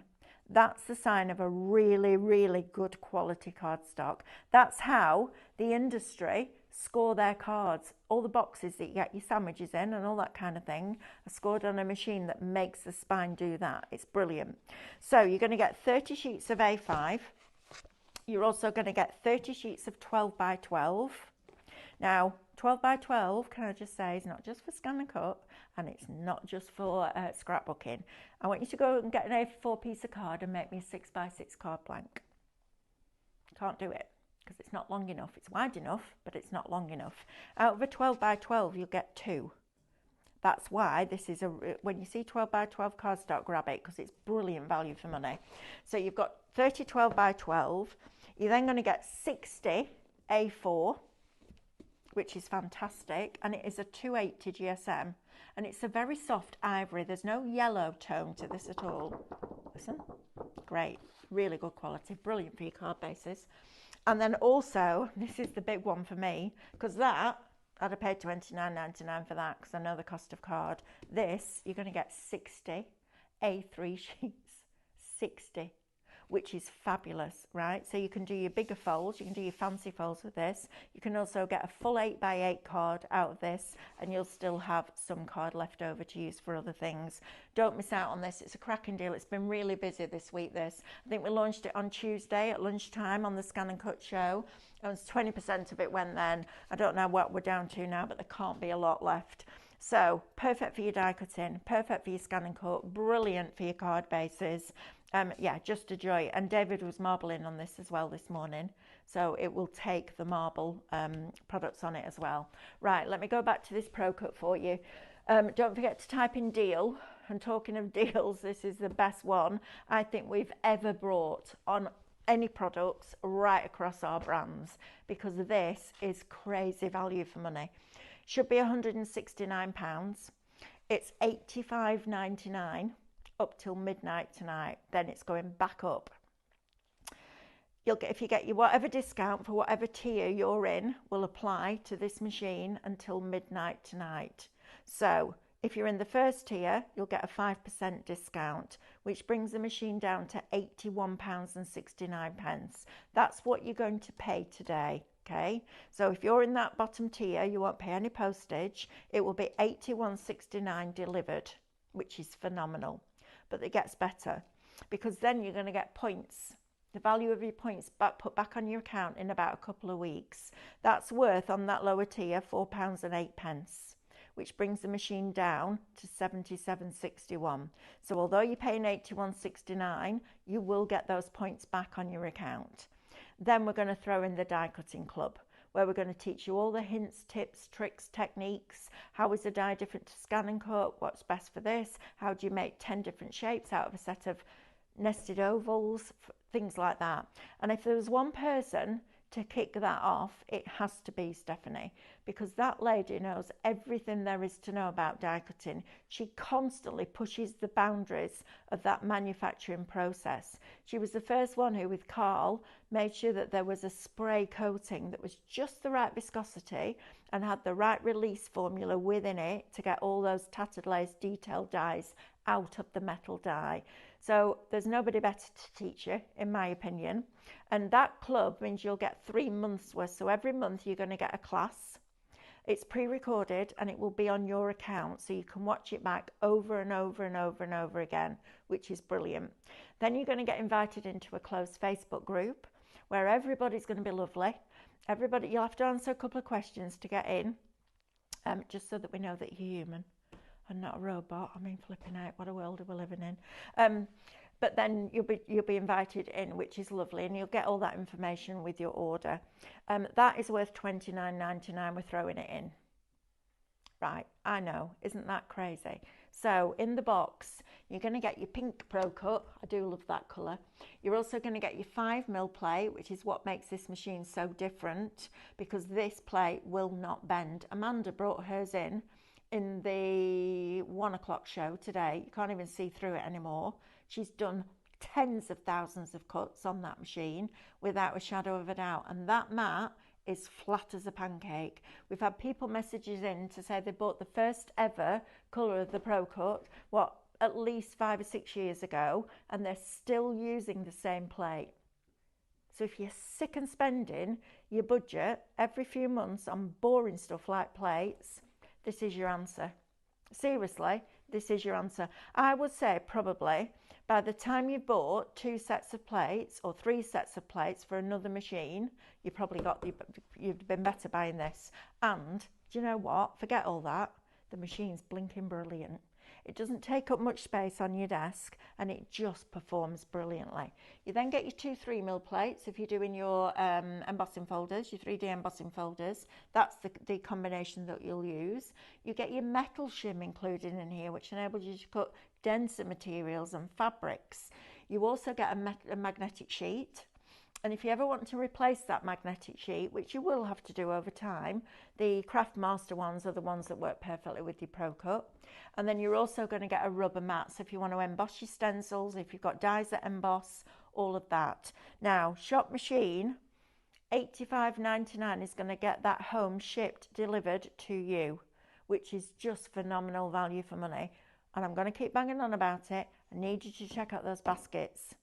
That's the sign of a really, really good quality cardstock. That's how the industry score their cards. All the boxes that you get your sandwiches in and all that kind of thing are scored on a machine that makes the spine do that. It's brilliant. So you're going to get 30 sheets of A5. You're also going to get 30 sheets of 12 by 12. Now, 12 by 12, can I just say, is not just for scan and cut, and it's not just for scrapbooking. I want you to go and get an A4 piece of card and make me a 6 by 6 card blank. Can't do it because it's not long enough. It's wide enough, but it's not long enough. Out of a 12 by 12, you'll get 2. That's why this is when you see 12 by 12 cardstock, grab it because it's brilliant value for money. So you've got 30 12 by 12. You're then going to get 60 A4, which is fantastic, and it is a 280 GSM, and it's a very soft ivory. There's no yellow tone to this at all. Listen, great, really good quality, brilliant for your card bases. And then also, this is the big one for me, because I'd have paid $29.99 for that because I know the cost of card. This, you're going to get 60 A3 sheets, 60, which is fabulous, right? So you can do your bigger folds, you can do your fancy folds with this. You can also get a full 8 by 8 card out of this, and you'll still have some card left over to use for other things. Don't miss out on this. It's a cracking deal. It's been really busy this week, this. I think we launched it on Tuesday at lunchtime on the Scan and Cut show. It was 20% of it went then. I don't know what we're down to now, but there can't be a lot left. So perfect for your die cutting, perfect for your scan and cut, brilliant for your card bases. Yeah, just a joy. And David was marbling on this as well this morning, so it will take the marble products on it as well. Right, let me go back to this Pro Cut for you. Don't forget to type in deal. And talking of deals, this is the best one I think we've ever brought on any products right across our brands, because this is crazy value for money. Should be £169. It's £85.99 up till midnight tonight. Then it's going back up. You'll get, if you get your whatever discount for whatever tier you're in, will apply to this machine until midnight tonight. So if you're in the first tier, you'll get a 5% discount, which brings the machine down to £81.69. That's what you're going to pay today. Okay, so if you're in that bottom tier, you won't pay any postage. It will be £81.69 delivered, which is phenomenal. But it gets better, because then you're going to get points. The value of your points put back on your account in about a couple of weeks. That's worth, on that lower tier, £4.08, which brings the machine down to £77.61. So although you're paying £81.69, you will get those points back on your account. Then we're going to throw in the die cutting club, where we're going to teach you all the hints, tips, tricks, techniques. How is a die different to scan and cut? What's best for this? How do you make 10 different shapes out of a set of nested ovals? Things like that. And if there was one person to kick that off, it has to be Stephanie, because that lady knows everything there is to know about die cutting. She constantly pushes the boundaries of that manufacturing process. She was the first one who, with Carl, made sure that there was a spray coating that was just the right viscosity and had the right release formula within it to get all those tattered layers detailed dies out of the metal die. So there's nobody better to teach you, in my opinion. And that club means you'll get 3 months worth. So every month you're going to get a class. It's pre-recorded and it will be on your account, so you can watch it back over and over and over and over again, which is brilliant. Then you're going to get invited into a closed Facebook group where everybody's going to be lovely. Everybody, you'll have to answer a couple of questions to get in, just so that we know that you're human and not a robot. I mean, flipping out, what a world we're living in. But then you'll be invited in, which is lovely, and you'll get all that information with your order. That is worth $29.99. We're throwing it in. Right, I know, isn't that crazy? So in the box, you're going to get your pink Pro Cut. I do love that colour. You're also going to get your 5mm plate, which is what makes this machine so different, because this plate will not bend. Amanda brought hers in the 1 o'clock show today. You can't even see through it anymore. She's done tens of thousands of cuts on that machine without a shadow of a doubt, and that mat is flat as a pancake. We've had people messages in to say they bought the first ever colour of the Pro Cut, at least 5 or 6 years ago, and they're still using the same plate. So if you're sick and spending your budget every few months on boring stuff like plates, this is your answer. Seriously, this is your answer. I would say probably by the time you've bought 2 sets of plates or 3 sets of plates for another machine, you've been better buying this. And do you know what? Forget all that. The machine's blinking brilliant. It doesn't take up much space on your desk and it just performs brilliantly. You then get your 2 3mm plates if you're doing your embossing folders, your 3D embossing folders. That's the combination that you'll use. You get your metal shim included in here, which enables you to cut denser materials and fabrics. You also get a magnetic sheet. And if you ever want to replace that magnetic sheet, which you will have to do over time, the Craftmaster ones are the ones that work perfectly with your Pro Cut. And then you're also going to get a rubber mat. So if you want to emboss your stencils, if you've got dies that emboss, all of that. Now, Shop Machine, $85.99 is going to get that home shipped, delivered to you, which is just phenomenal value for money. And I'm going to keep banging on about it. I need you to check out those baskets.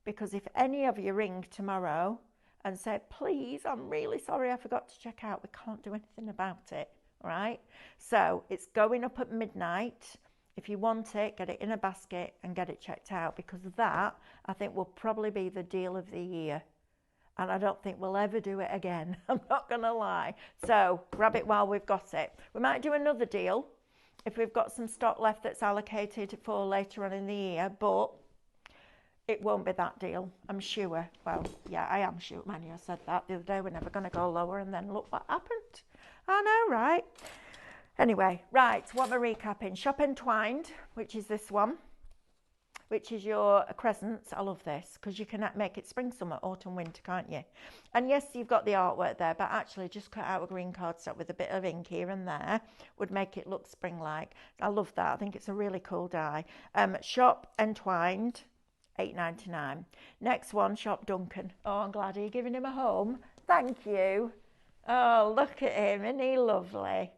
Because if any of you ring tomorrow and say, please, I'm really sorry I forgot to check out, we can't do anything about it, all right? So it's going up at midnight. If you want it, get it in a basket and get it checked out, because that, I think, will probably be the deal of the year. And I don't think we'll ever do it again. I'm not going to lie. So grab it while we've got it. We might do another deal if we've got some stock left that's allocated for later on in the year, but it won't be that deal, I'm sure. Well, yeah, I am sure. Mania said that the other day, we're never going to go lower, and then look what happened. I know, right? Anyway, right, what am I recapping? Shop Entwined, which is this one, which is your crescents. I love this because you can make it spring, summer, autumn, winter, can't you? And yes, you've got the artwork there, but actually just cut out a green cardstock with a bit of ink here and there would make it look spring-like. I love that. I think it's a really cool die. Shop Entwined, $8.99. Next one, Shop Duncan. Oh, I'm glad you're giving him a home. Thank you. Oh, look at him. Isn't he lovely?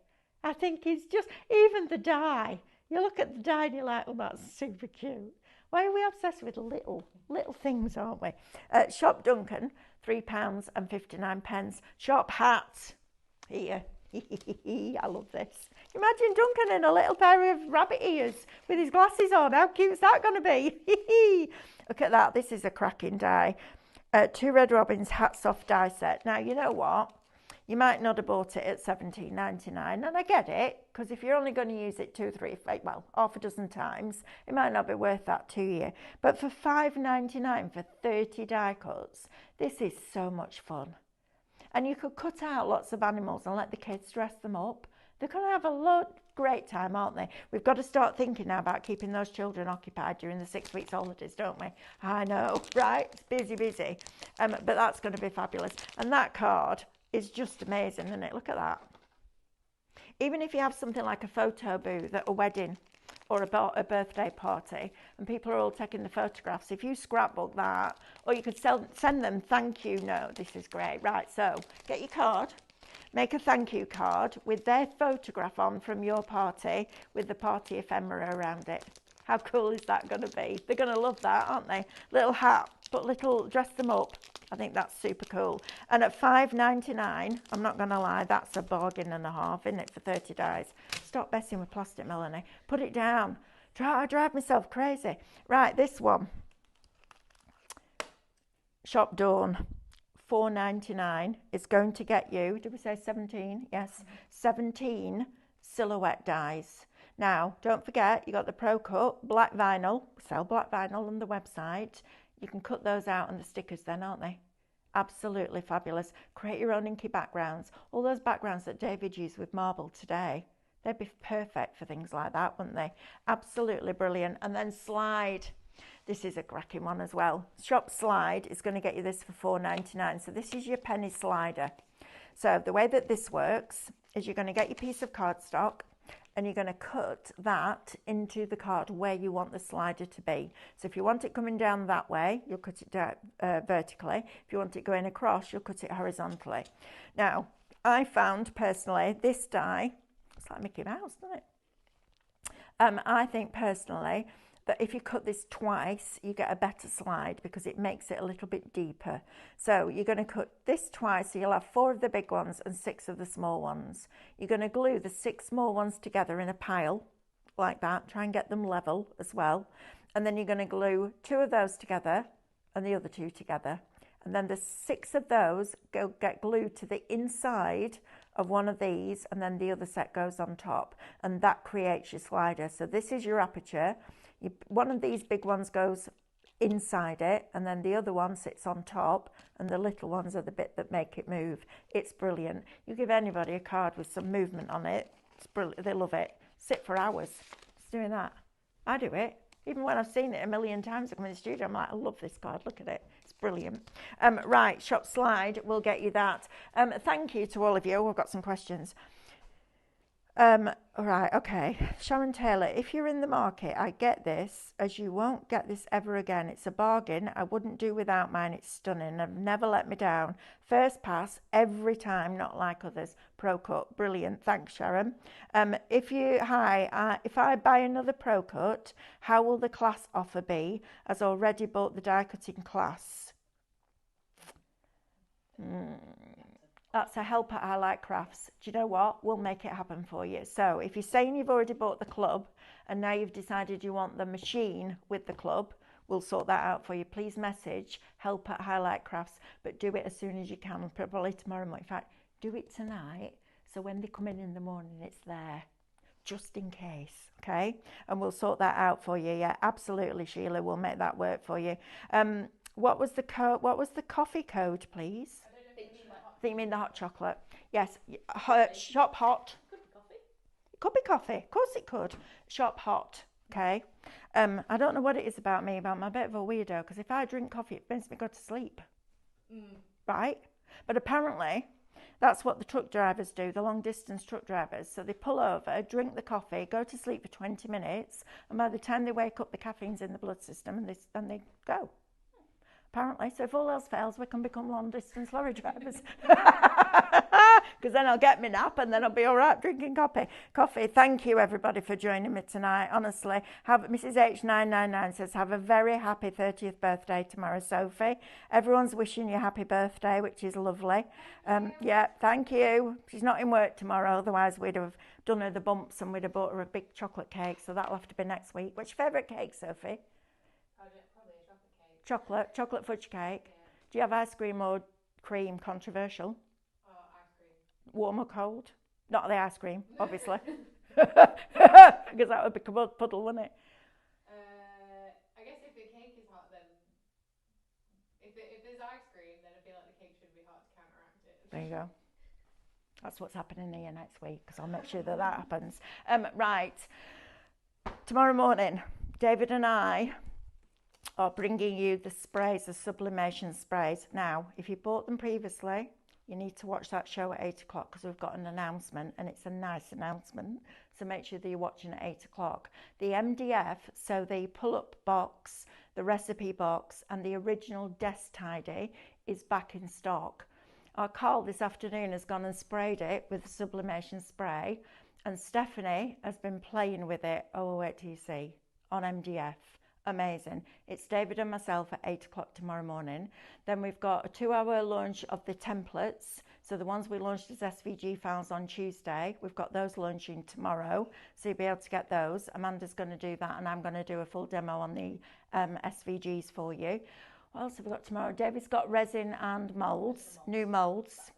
I think he's just, even the die. You look at the die and you're like, oh, that's super cute. Why are we obsessed with little things, aren't we? Shop Duncan, £3.59. Shop Hat. Here. I love this. Imagine Duncan in a little pair of rabbit ears with his glasses on. How cute is that going to be? Look at that. This is a cracking die. 2 Red Robins Hats Off die set. Now, you know what? You might not have bought it at $17.99, and I get it, because if you're only going to use it 2, 3, 4, well, half a dozen times, it might not be worth that to you. But for $5.99 for 30 die cuts, this is so much fun. And you could cut out lots of animals and let the kids dress them up. They're going to have a great time, aren't they? We've got to start thinking now about keeping those children occupied during the 6 weeks holidays, don't we? I know, right? It's busy. But that's going to be fabulous. And that card is just amazing, isn't it? Look at that. Even if you have something like a photo booth at a wedding or a birthday party and people are all taking the photographs, if you scrapbook that, or you could send them thank you note. This is great. Right, so get your card, make a thank you card with their photograph on from your party with the party ephemera around it. How cool is that going to be? They're going to love that, aren't they? Little hat, dress them up. I think that's super cool. And at $5.99, I'm not going to lie, that's a bargain and a half, isn't it, for 30 dies? Stop messing with plastic, Melanie. Put it down. I drive myself crazy. Right, this one. Shop Dawn, $4.99 is going to get you, did we say 17? Yes, 17 silhouette dies. Now, don't forget, you got the Pro Cut, black vinyl. Sell black vinyl on the website. You can cut those out on the stickers then, aren't they? Absolutely fabulous. Create your own inky backgrounds. All those backgrounds that David used with marble today, they'd be perfect for things like that, wouldn't they? Absolutely brilliant. And then Slide. This is a cracking one as well. Shop Slide is going to get you this for $4.99. So this is your penny slider. So the way that this works is you're going to get your piece of cardstock, and you're going to cut that into the card where you want the slider to be. So if you want it coming down that way, you'll cut it down, vertically. If you want it going across, you'll cut it horizontally. Now, I found personally this die, it's like Mickey Mouse, doesn't it? I think personally that if you cut this twice, you get a better slide because it makes it a little bit deeper. So you're going to cut this twice, so you'll have 4 of the big ones and 6 of the small ones. You're going to glue the 6 small ones together in a pile, like that. Try and get them level as well. And then you're going to glue 2 of those together and the other 2 together. And then the 6 of those get glued to the inside of one of these, and then the other set goes on top, and that creates your slider. So this is your aperture. One of these big ones goes inside it, and then the other one sits on top, and the little ones are the bit that make it move. It's brilliant. You give anybody a card with some movement on it, it's brilliant. They love it. Sit for hours just doing that. I do it. Even when I've seen it a million times, I come in the studio, I'm like, I love this card, look at it. It's brilliant. Right, Shop Slide will get you that. Thank you to all of you. I've got some questions. Right, okay. Sharon Taylor, if you're in the market, I get this, as you won't get this ever again. It's a bargain. I wouldn't do without mine. It's stunning. I've never let me down. First pass every time, not like others. Pro Cut, brilliant. Thanks, Sharon. If I buy another Pro Cut, how will the class offer be? As already bought the die cutting class. That's a help at Highlight Crafts. Do you know what? We'll make it happen for you. So if you're saying you've already bought the club and now you've decided you want the machine with the club, we'll sort that out for you. Please message help at Highlight Crafts, but do it as soon as you can, probably tomorrow morning. In fact, do it tonight, so when they come in the morning, it's there, just in case, okay? And we'll sort that out for you. Yeah, absolutely, Sheila. We'll make that work for you. What was the code? What was the coffee code, please? I think you mean the hot chocolate. Yes, shop hot. Could be coffee. It could be coffee. Of course it could. Shop hot. Okay. I don't know what it is about me, but I'm a bit of a weirdo, because if I drink coffee, it makes me go to sleep. Right? But apparently, that's what the truck drivers do, the long distance truck drivers. So they pull over, drink the coffee, go to sleep for 20 minutes, and by the time they wake up, the caffeine's in the blood system, and they go. Apparently, so if all else fails, we can become long-distance lorry drivers. Because then I'll get my nap and then I'll be all right drinking coffee. Thank you, everybody, for joining me tonight. Honestly, Mrs. H999 says, have a very happy 30th birthday tomorrow, Sophie. Everyone's wishing you happy birthday, which is lovely. Yeah, thank you. She's not in work tomorrow, otherwise we'd have done her the bumps and we'd have bought her a big chocolate cake, so that'll have to be next week. What's your favourite cake, Sophie? Chocolate fudge cake. Yeah. Do you have ice cream or cream? Controversial. Ice cream. Warm or cold? Not the ice cream, obviously. Because that would be a puddle, wouldn't it? I guess if the cake is hot, then if there's ice cream, then I feel like the cake should be hot to counteract it. There you go. That's what's happening here next week, because I'll make sure that happens. Right. Tomorrow morning, David and I are bringing you the sprays, the sublimation sprays. Now, if you bought them previously, you need to watch that show at 8 o'clock, because we've got an announcement, and it's a nice announcement. So make sure that you're watching at 8 o'clock. The MDF, so the pull-up box, the recipe box, and the original desk tidy is back in stock. Our Carl this afternoon has gone and sprayed it with the sublimation spray, and Stephanie has been playing with it, oh, wait till you see, on MDF. Amazing. It's David and myself at 8 o'clock tomorrow morning. Then we've got a 2-hour launch of the templates. So the ones we launched as SVG files on Tuesday, we've got those launching tomorrow. So you'll be able to get those. Amanda's going to do that, and I'm going to do a full demo on the SVGs for you. What else have we got tomorrow? David's got resin and moulds, new moulds.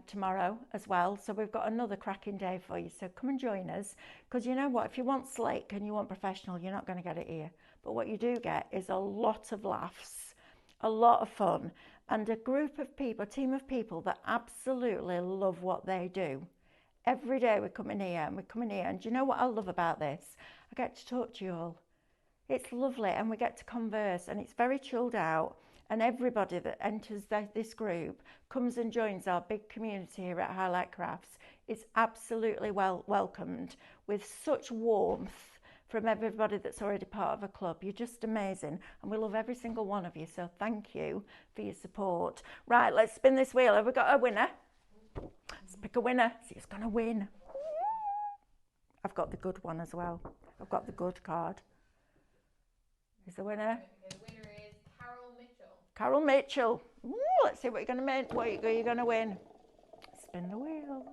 Tomorrow as well, so we've got another cracking day for you, so come and join us, because you know what, if you want slick and you want professional, you're not going to get it here, but what you do get is a lot of laughs, a lot of fun, and a group of people, a team of people that absolutely love what they do. Every day we come in here, and do you know what I love about this? I get to talk to you all. It's lovely, and we get to converse, and it's very chilled out. And everybody that enters this group comes and joins our big community here at Highlight Crafts. It's absolutely welcomed with such warmth from everybody that's already part of a club. You're just amazing, and we love every single one of you, so thank you for your support. Right, let's spin this wheel. Have we got a winner? Let's pick a winner. See who's going to win. I've got the good one as well. I've got the good card. Is the winner? The winner is Carol Mitchell. Carol Mitchell. Ooh, let's see what you're going to win. What you're going to win. Spin the wheel.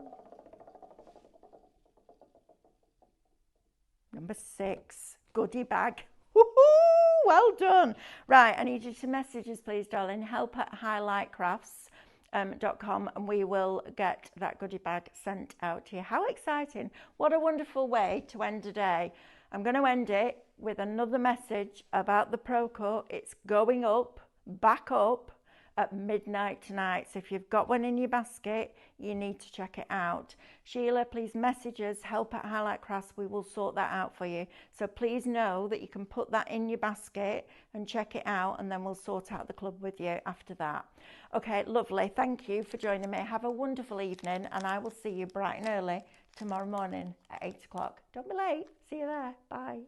Number 6, goodie bag. Woohoo! Well done. Right, I need you to message us, please, darling. help@highlightcrafts.com, and we will get that goodie bag sent out to you. How exciting. What a wonderful way to end a day. I'm going to end it with another message about the Pro Cut. It's going up, back up at midnight tonight. So if you've got one in your basket, you need to check it out. Sheila, please message us, help@highlightcrafts. We will sort that out for you. So please know that you can put that in your basket and check it out, and then we'll sort out the club with you after that. Okay, lovely. Thank you for joining me. Have a wonderful evening, and I will see you bright and early tomorrow morning at 8 o'clock. Don't be late. See you there. Bye.